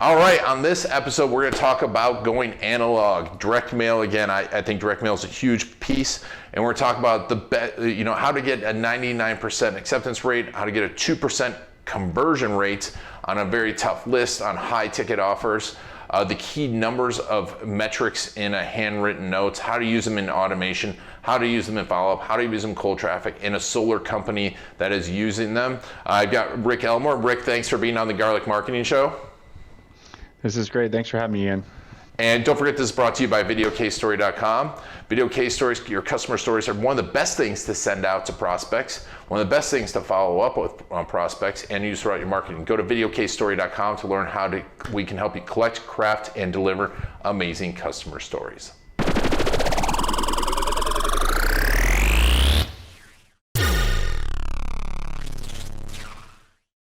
All right, on this episode, we're going to talk about going analog, direct mail. Again, I think direct mail is a huge piece, and we're talking about how to get a 99% acceptance rate, how to get a 2% conversion rate on a very tough list on high ticket offers, the key numbers of metrics in a handwritten notes, how to use them in automation, how to use them in follow-up, how to use them in cold traffic in a solar company that is using them. I've got Rick Elmore. Rick, thanks for being on the Garlic Marketing Show. This is great. Thanks for having me, Ian. And don't forget, this is brought to you by VideoCaseStory.com. Video case stories, your customer stories, are one of the best things to send out to prospects, one of the best things to follow up with on prospects and use throughout your marketing. Go to VideoCaseStory.com to learn how we can help you collect, craft, and deliver amazing customer stories.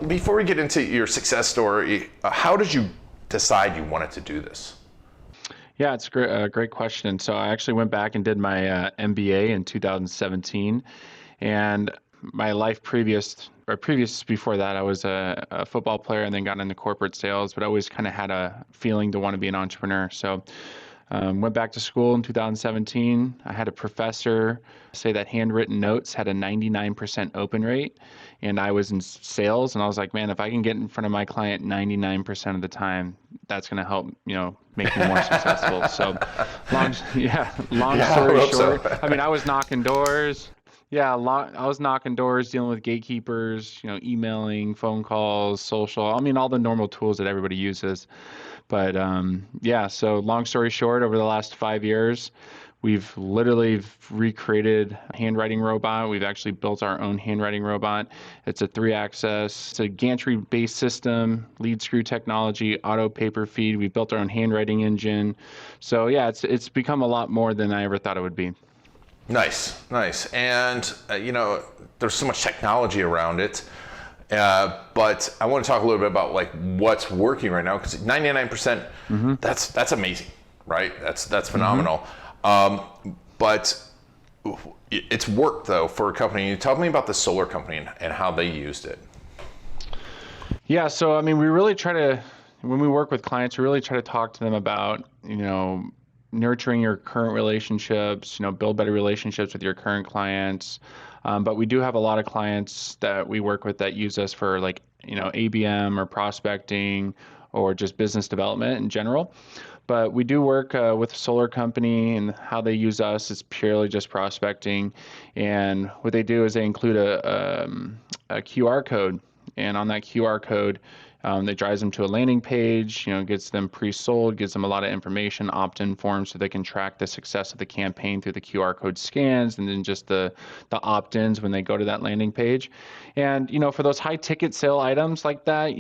Before we get into your success story, how did you decide you wanted to do this? Yeah, it's a great question. So I actually went back and did my MBA in 2017, and my life previous before that, I was a football player and then got into corporate sales, but I always kind of had a feeling to want to be an entrepreneur. So went back to school in 2017. I had a professor say that handwritten notes had a 99% open rate, and I was in sales, and I was like, man, if I can get in front of my client 99% of the time, that's going to help, make me more successful. So long story short, so. I mean, I was knocking doors. Yeah, I was knocking doors, dealing with gatekeepers, emailing, phone calls, social, all the normal tools that everybody uses. But so long story short, over the last 5 years, we've literally recreated a handwriting robot. We've actually built our own handwriting robot. It's a 3-axis, it's a gantry-based system, lead screw technology, auto paper feed. We built our own handwriting engine. So yeah, it's become a lot more than I ever thought it would be. Nice. And, there's so much technology around it. But I want to talk a little bit about what's working right now, because 99%, that's amazing, right? That's phenomenal. But it's worked though for a company. Tell me about the solar company and how they used it. Yeah, so we really try to, when we work with clients, we really try to talk to them about, nurturing your current relationships, build better relationships with your current clients. But we do have a lot of clients that we work with that use us for ABM or prospecting or just business development in general. But we do work with a solar company, and how they use us is purely just prospecting. And what they do is they include a QR code, and on that QR code, that drives them to a landing page, gets them pre-sold, gives them a lot of information, opt-in forms, so they can track the success of the campaign through the QR code scans, and then just the opt-ins when they go to that landing page. And, for those high ticket sale items like that,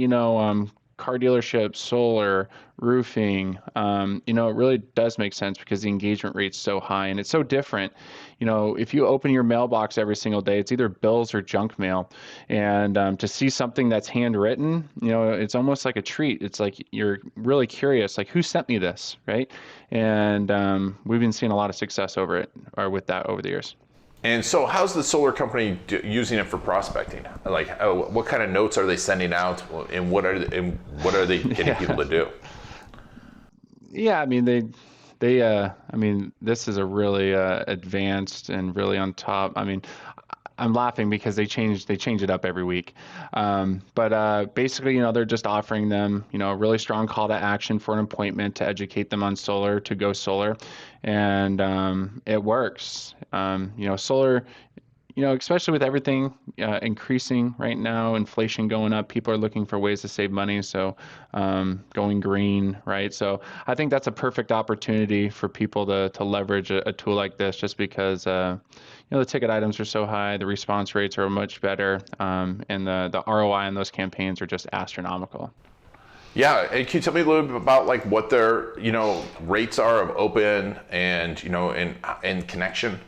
car dealerships, solar, roofing, it really does make sense because the engagement rate's so high and it's so different. If you open your mailbox every single day, it's either bills or junk mail. And to see something that's handwritten, it's almost like a treat. It's like you're really curious, like, who sent me this, right? And we've been seeing a lot of success with that over the years. And so how's the solar company using it for prospecting? What kind of notes are they sending out, and what are they getting people to do? Yeah, this is a really advanced and really on top. I'm laughing because they change it up every week. But basically, they're just offering them, a really strong call to action for an appointment to educate them on solar, to go solar. And it works. Solar, especially with everything increasing right now, inflation going up, people are looking for ways to save money. So going green, right? So I think that's a perfect opportunity for people to leverage a tool like this, just because the ticket items are so high, the response rates are much better, and the ROI on those campaigns are just astronomical. Yeah, and can you tell me a little bit about what their rates are of open and and connection?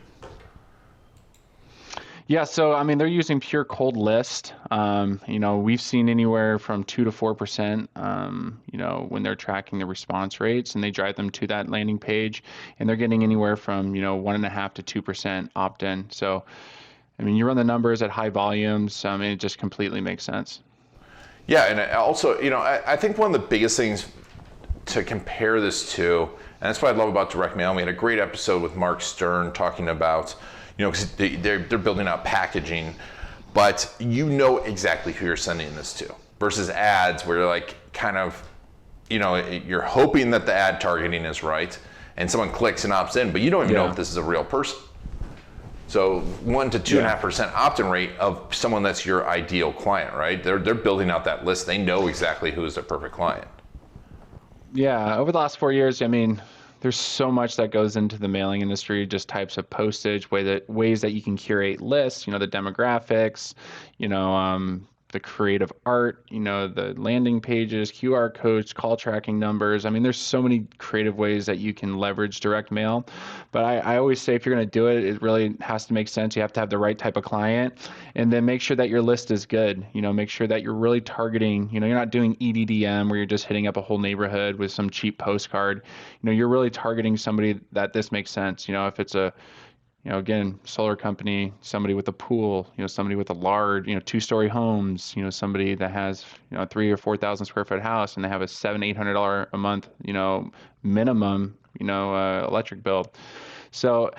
Yeah, so they're using pure cold list. We've seen anywhere from 2 to 4%. When they're tracking the response rates, and they drive them to that landing page, and they're getting anywhere from 1.5 to 2% opt-in. So, you run the numbers at high volumes, it just completely makes sense. Yeah, and also, I think one of the biggest things to compare this to, and that's what I love about direct mail. We had a great episode with Mark Stern talking about, because they're building out packaging, but exactly who you're sending this to, versus ads where you're like kind of, you're hoping that the ad targeting is right, and someone clicks and opts in, but you don't even know if this is a real person. So 1 to 2.5% opt-in rate of someone that's your ideal client, right? They're building out that list. They know exactly who is their perfect client. Yeah, over the last 4 years, I mean, there's so much that goes into the mailing industry, just types of postage, ways that you can curate lists, the demographics, the creative art, the landing pages, QR codes, call tracking numbers. I mean, there's so many creative ways that you can leverage direct mail. But I always say if you're going to do it, it really has to make sense. You have to have the right type of client, and then make sure that your list is good. Make sure that you're really targeting, you're not doing EDDM where you're just hitting up a whole neighborhood with some cheap postcard. You're really targeting somebody that this makes sense. If it's a again, solar company, somebody with a pool, somebody with a large, 2-story homes, somebody that has, 3 or 4,000 square foot house and they have a $700-800 a month, minimum, electric bill. So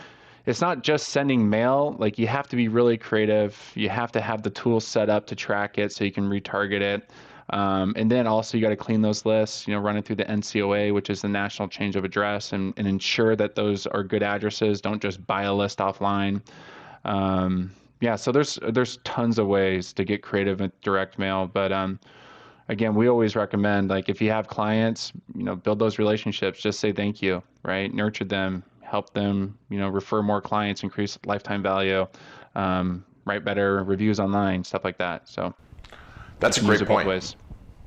it's not just sending mail. Like, you have to be really creative. You have to have the tools set up to track it so you can retarget it. And then also you got to clean those lists, run it through the NCOA, which is the National Change of Address, and ensure that those are good addresses. Don't just buy a list offline. So there's tons of ways to get creative with direct mail. But again, we always recommend, like, if you have clients, build those relationships. Just say thank you, right? Nurture them, help them, refer more clients, increase lifetime value, write better reviews online, stuff like that. So that's a great point.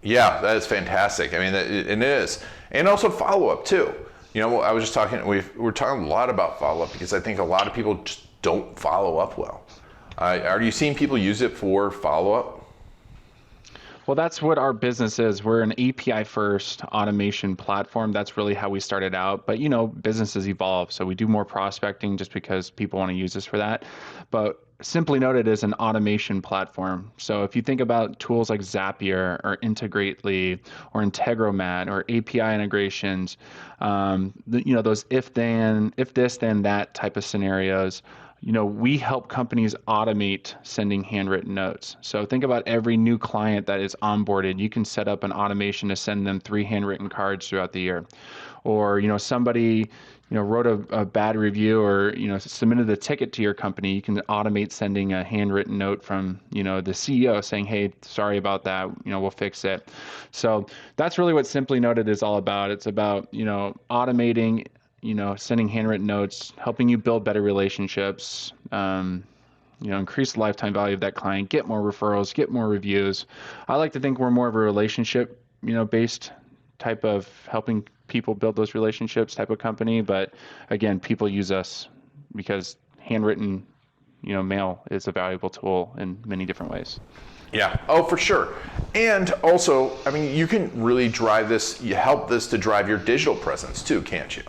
Yeah, that is fantastic. I mean, it is. And also follow-up too. I was just talking, we're talking a lot about follow-up because I think a lot of people just don't follow up well. Are you seeing people use it for follow-up? Well, that's what our business is. We're an API-first automation platform. That's really how we started out. But, businesses evolve. So we do more prospecting just because people want to use us for that. But SimplyNoted is an automation platform. So if you think about tools like Zapier or Integrately or Integromat or API integrations, those if this, then that type of scenarios, we help companies automate sending handwritten notes. So think about every new client that is onboarded. You can set up an automation to send them 3 handwritten cards throughout the year. Or, somebody, wrote a bad review or, submitted a ticket to your company. You can automate sending a handwritten note from, the CEO saying, hey, sorry about that. We'll fix it. So that's really what SimplyNoted is all about. It's about, automating, sending handwritten notes, helping you build better relationships, increase the lifetime value of that client, get more referrals, get more reviews. I like to think we're more of a relationship, based type of helping people build those relationships type of company. But again, people use us because handwritten, mail is a valuable tool in many different ways. Yeah. Oh, for sure. And also, I mean, you can really drive this, you help this to drive your digital presence too, can't you?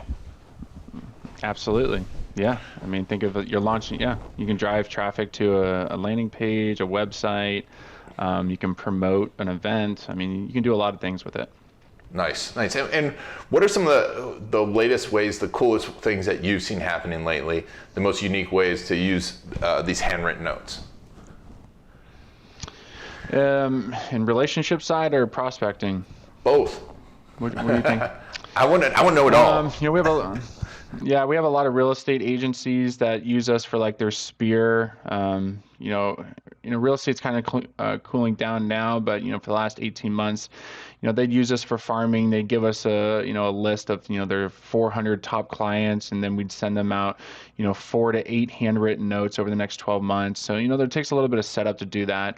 Absolutely. Yeah. I mean, think of it, you're launching, you can drive traffic to a landing page, a website. You can promote an event. I mean, you can do a lot of things with it. Nice. And what are some of the latest ways, the coolest things that you've seen happening lately, the most unique ways to use these handwritten notes? In relationship side or prospecting? Both. What do you think? I want to know it all. We have a lot of real estate agencies that use us for like their sphere. Real estate's kind of cooling down now, but for the last 18 months, they'd use us for farming. They'd give us a list of their 400 top clients, and then we'd send them out 4 to 8 handwritten notes over the next 12 months. So there takes a little bit of setup to do that.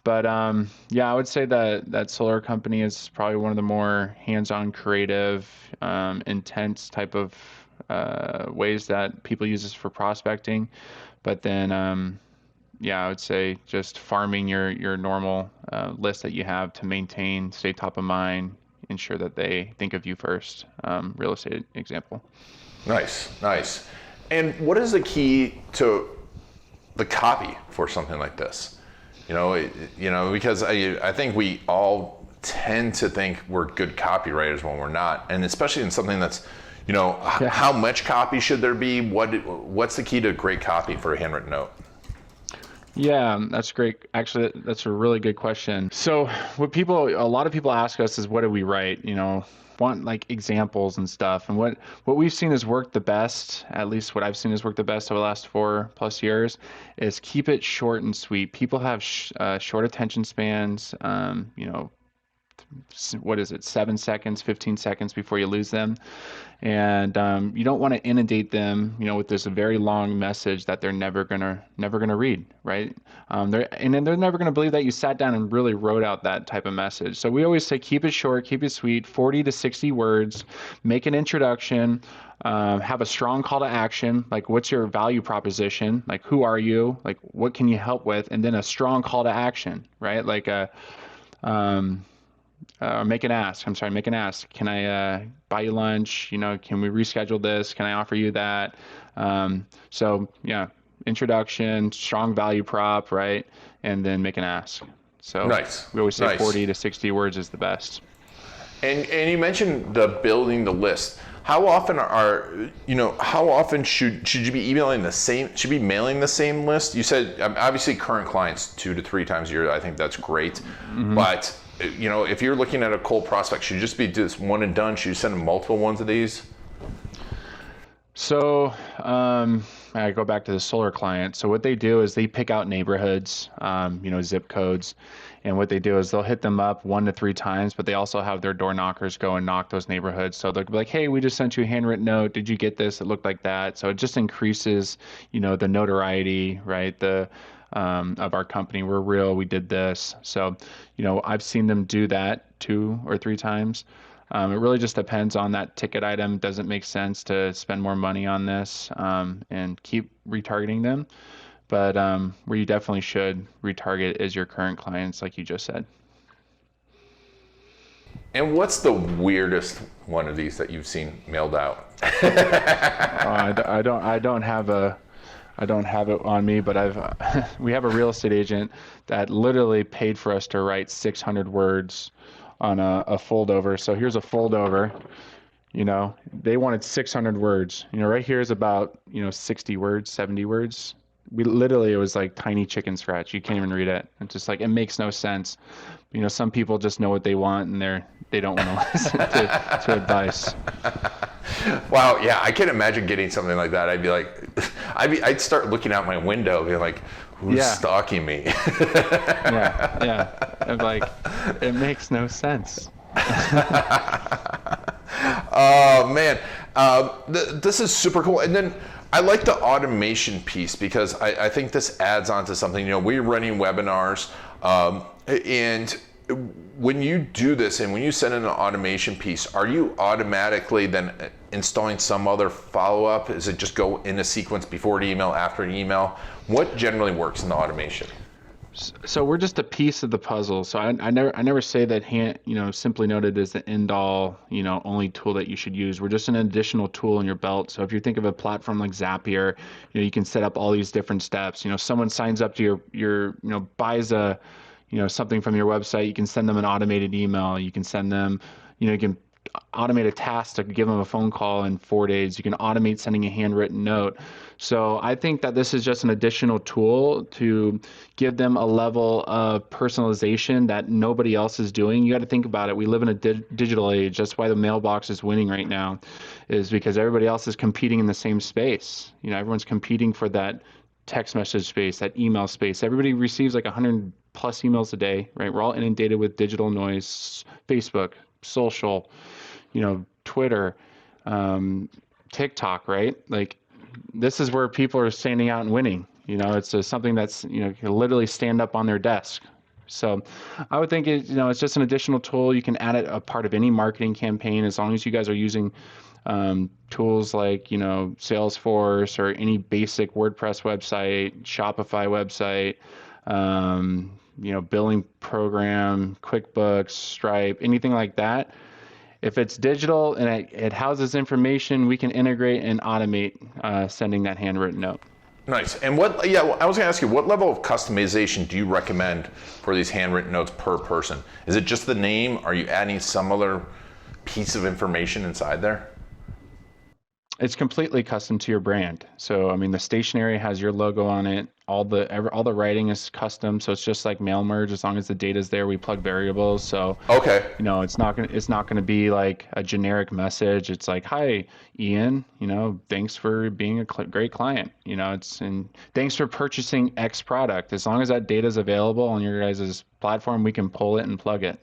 But I would say that solar company is probably one of the more hands-on, creative, intense type of ways that people use this for prospecting. But then, I would say just farming your normal list that you have to maintain, stay top of mind, ensure that they think of you first. Real estate example. Nice. And what is the key to the copy for something like this? Because I think we all tend to think we're good copywriters when we're not, and especially in something that's, how much copy should there be? What's the key to great copy for a handwritten note? Yeah, that's great. Actually, that's a really good question. So a lot of people ask us is, what do we write? Want like examples and stuff. And what we've seen has worked the best, at least what I've seen has worked the best over the last 4+ years, is keep it short and sweet. People have short attention spans. What is it, 7 seconds, 15 seconds before you lose them. And you don't want to inundate them, with this very long message that they're never gonna read, right? And then they're never gonna believe that you sat down and really wrote out that type of message. So we always say keep it short, keep it sweet, 40 to 60 words. Make an introduction. Have a strong call to action, like what's your value proposition, like who are you, like what can you help with, and then a strong call to action, right? Like make an ask. Make an ask. Can I buy you lunch? Can we reschedule this? Can I offer you that? So yeah, introduction, strong value prop, right? And then make an ask. So nice. We always say nice. 40 to 60 words is the best. And you mentioned the building the list. How often should you be emailing the same? Should be mailing the same list? You said obviously current clients 2 to 3 times a year. I think that's great, but if you're looking at a cold prospect, should you just be this one and done? Should you send them multiple ones of these? So I go back to the solar client. So what they do is they pick out neighborhoods, zip codes. And what they do is they'll hit them up 1 to 3 times, but they also have their door knockers go and knock those neighborhoods. So they'll be like, hey, we just sent you a handwritten note. Did you get this? It looked like that. So it just increases, the notoriety, right? Of our company. We're real. We did this. So, I've seen them do that 2 or 3 times. It really just depends on that ticket item. Doesn't make sense to spend more money on this and keep retargeting them. But where you definitely should retarget is your current clients, like you just said. And what's the weirdest one of these that you've seen mailed out? I don't have it on me, but we have a real estate agent that literally paid for us to write 600 words on a foldover. So here's a foldover. They wanted 600 words. Right here is about 60 words, 70 words. It was like tiny chicken scratch. You can't even read it. It's just like, it makes no sense. Some people just know what they want and they don't want to listen to advice. Wow, yeah, I can't imagine getting something like that. I'd be like, I'd start looking out my window, being like, who's stalking me? yeah. I'm like, it makes no sense. Oh man, this is super cool. And then I like the automation piece because I think this adds on to something. We're running webinars, and when you do this and when you send in an automation piece, are you automatically then installing some other follow-up? Is it just go in a sequence before an email, after an email? What generally works in the automation? So we're just a piece of the puzzle. So I never say that SimplyNoted is the end all, only tool that you should use. We're just an additional tool in your belt. So if you think of a platform like Zapier, you can set up all these different steps. Someone signs up to your buys a something from your website, you can send them an automated email. You can send them, you can automate a task to give them a phone call in 4 days. You can automate sending a handwritten note. So I think that this is just an additional tool to give them a level of personalization that nobody else is doing. You got to think about it. We live in a digital age. That's why the mailbox is winning right now, is because everybody else is competing in the same space. Everyone's competing for that text message space, that email space. Everybody receives like 100+ emails a day, right? We're all inundated with digital noise, Facebook, social, Twitter, TikTok, right? Like, this is where people are standing out and winning. It's something that's, you can literally stand up on their desk. So I would think it's just an additional tool. You can add it a part of any marketing campaign as long as you guys are using tools like, Salesforce or any basic WordPress website, Shopify website, billing program, QuickBooks, Stripe, anything like that. If it's digital and it houses information, we can integrate and automate sending that handwritten note. Nice. And what? Yeah, I was going to ask you, what level of customization do you recommend for these handwritten notes per person? Is it just the name? Are you adding some other piece of information inside there? It's completely custom to your brand. So, I mean, the stationery has your logo on it. All the writing is custom. So it's just like mail merge. As long as the data's there, we plug variables. So, Okay. it's not gonna be like a generic message. It's like, hi, Ian. Thanks for being a great client. And thanks for purchasing X product. As long as that data's available on your guys' platform, we can pull it and plug it.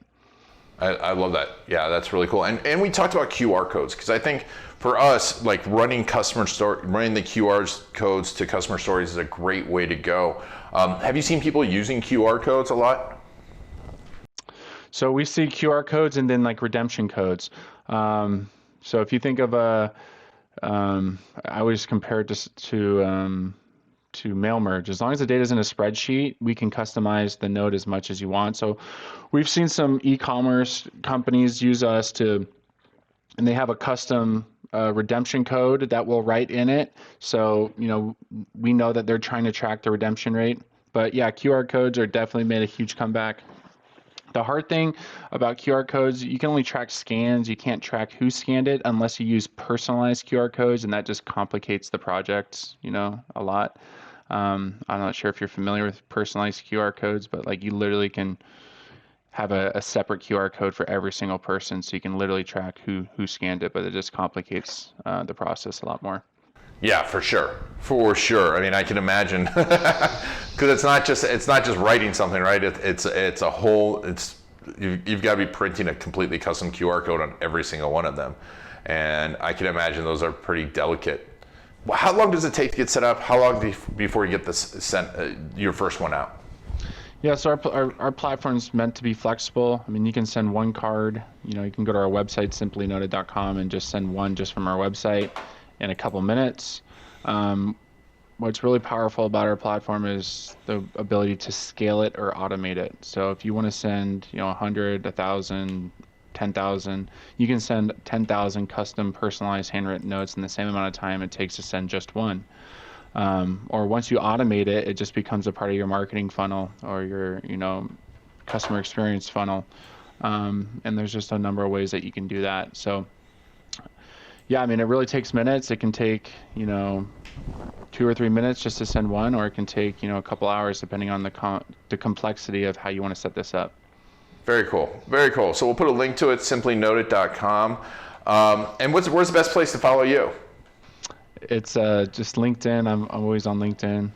I love that. Yeah, that's really cool. And we talked about QR codes because I think for us, like running the QR codes to customer stories is a great way to go. Have you seen people using QR codes a lot? So we see QR codes and then like redemption codes. So if you think of I always compare it to mail merge. As long as the data is in a spreadsheet, we can customize the note as much as you want. So we've seen some e-commerce companies use us and they have a custom redemption code that will write in it. So, we know that they're trying to track the redemption rate. But yeah, QR codes are definitely made a huge comeback. The hard thing about QR codes, you can only track scans. You can't track who scanned it unless you use personalized QR codes, and that just complicates the project, a lot. I'm not sure if you're familiar with personalized QR codes, but like you literally can have a separate QR code for every single person, so you can literally track who scanned it, but it just complicates the process a lot more. Yeah, for sure. I mean, I can imagine because it's not just writing something, right? It's a whole. You've got to be printing a completely custom QR code on every single one of them, and I can imagine those are pretty delicate. Well, how long does it take to get set up? How long before you get this sent your first one out? Yeah, so our platform's meant to be flexible. I mean, you can send one card. You can go to our website, SimplyNoted.com, and just send one just from our website in a couple minutes. What's really powerful about our platform is the ability to scale it or automate it. So if you want to send 100, 1,000, 10,000, you can send 10,000 custom personalized handwritten notes in the same amount of time it takes to send just one. Or once you automate it, it just becomes a part of your marketing funnel or your customer experience funnel. And there's just a number of ways that you can do that. So yeah, I mean, it really takes minutes. It can take 2 or 3 minutes just to send one, or it can take a couple hours depending on the complexity of how you want to set this up. Very cool. So we'll put a link to it, SimplyNoted.com. And where's the best place to follow you? It's just LinkedIn. I'm always on LinkedIn.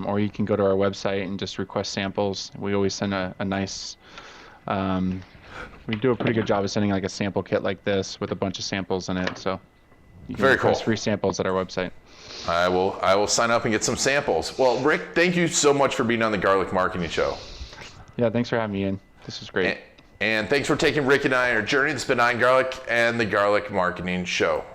Or you can go to our website and just request samples. We always send a nice, we do a pretty good job of sending like a sample kit like this with a bunch of samples in it. So you can request free samples at our website. I will sign up and get some samples. Well, Rick, thank you so much for being on the Garlic Marketing Show. Yeah, thanks for having me in. This is great. And thanks for taking Rick and I on our journey. It's been on Garlic and the Garlic Marketing Show.